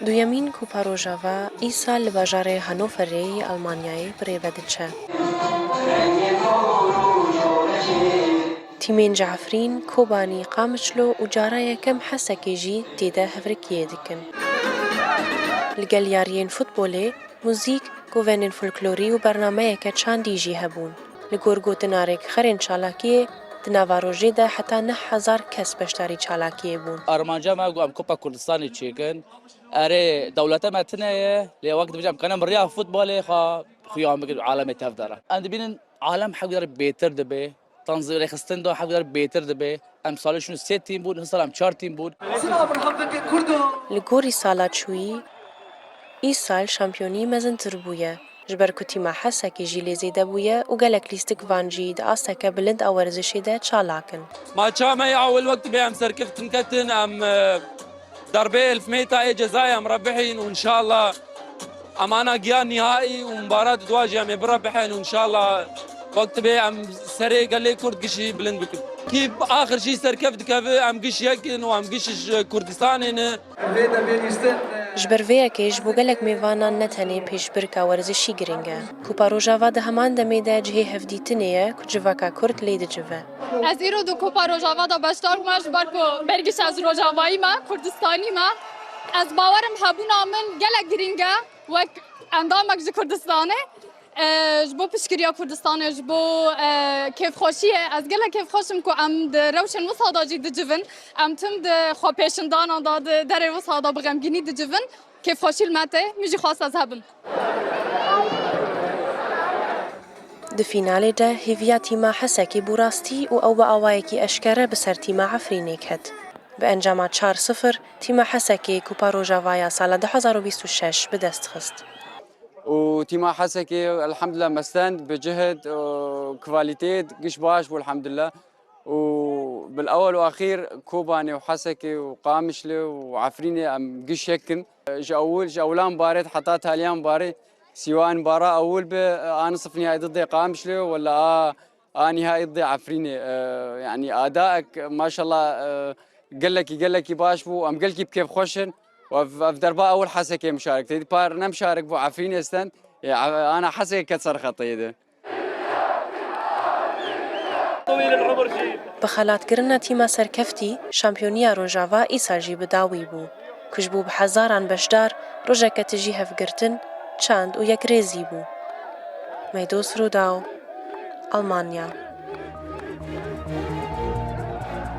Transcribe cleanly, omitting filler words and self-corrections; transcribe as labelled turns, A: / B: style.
A: دویەمین کوپا ڕۆژاوا ئیسال لە باژارێ هەنۆفەرەی ئەڵمانیایی بڕێوەدەچە. تیمên Ceferîn, Kobanî, Qamişlo û cara yekem hesekê jî têde hevrikiyê dikin. Li gel yariyên futbolê, muzîk, govenên folklorî û bernameyeke çandî jî hebûn. Li gor gotina rêkxerên çalakiyê, di nava rojê de heta 9,000 kes beşdarî çalakiyê bûn.
B: Armanca me got em Kupa Kurdistanê çêkin. Erê dewleta me tune ye, lê wek dibêjim kana min rêya futbolê xwe xuya min alemê tev dere. Em dibînin alem hewdar bêtir dibe. Tanzî rêxistin da hewdar bêtir dibe. Em salê şûn 3 tîm bûn, hîsal em 4 tîm bûn.
A: Li gorî sala çûyî, îsal şampiyonî mezintir bûye. Ji ber ku tîma Hesekê jî lê zêde bûye û gelek lîstik van jî di asteke bilind a werzişê de çalakin.
C: Maça me ya ewwel wekt bê em serkeftin ketin em derbê elfmêtayê cezayê em rebihîn û inşallah emana giya nihayî û mbarat duwajê em ê birebihin û inşallah wekt bê em serê gelê Kurd gişî bilind bikin. Kî axir jî serkef dikeve em giş yekin û em giş ji Kurdistanê ne.
A: Ji ber vê yekê ji bo gelek mêvanan ne tenê pêşbirka werzişî giring e. Kupa Rojava di heman demê de cihê hevdîtinê ye ku civaka Kurd lê dicive.
D: Ez îro di Kupa Rojava da beşdar me ji ber ku bergiş ez Rojavayî me, Kurdistanî me. Ez bawerim hebûna min gelek giring e wek endamek ji Kurdistanê. Ji bo piştgiriya Kurdistanê ji bo kêfxweşiyê ez gelek kêfxweş im ku em di rewşên wisa da jî dicivin. Em tim di xwepêşindanan da di derê wisa da bi xemgînî dicivin. Kêfxweşî li me tê, min jî xwast ez hebim.
A: Di fînalê de hêviya tîma Hesekê bû rastî û ew bi awayekî eşkere bi ser tîma Efrînê ket. Bi encama 4-0 tîma Hesekê Kupa Rojavaya sala 2026 bi dest xist.
E: وتيما حسكي الحمد لله مستند بجهد وكواليتي قش باش والحمد لله وبالاول واخير كوباني وحسكي وقامشلي وعفريني ام قش يكن جاولان باريت حطاتها اليوم باري سواء مباراة اول انا صف نهائي ضدي قامشلي ولا نهائي ضدي عفريني يعني ادائك ما شاء الله قال لك باش بو ام قال كيف خوشن وفي دربا اول حسكي مشارك تدي بار نمشارك بو عفريني استن انا حسكي كسر خطيده
C: طويل العمر جي
A: بخەلاتکردنا تیما سەرکەفتی شامپیۆنیە ڕۆژاوا ئیسال جی بەداوی بوو کش بوو بە هەزاران بەشدار ڕۆژێکە تژی هەفگرتن چاند و یەک رێزی بوو. مەیدۆس ڕووداو، ئەڵمانیا.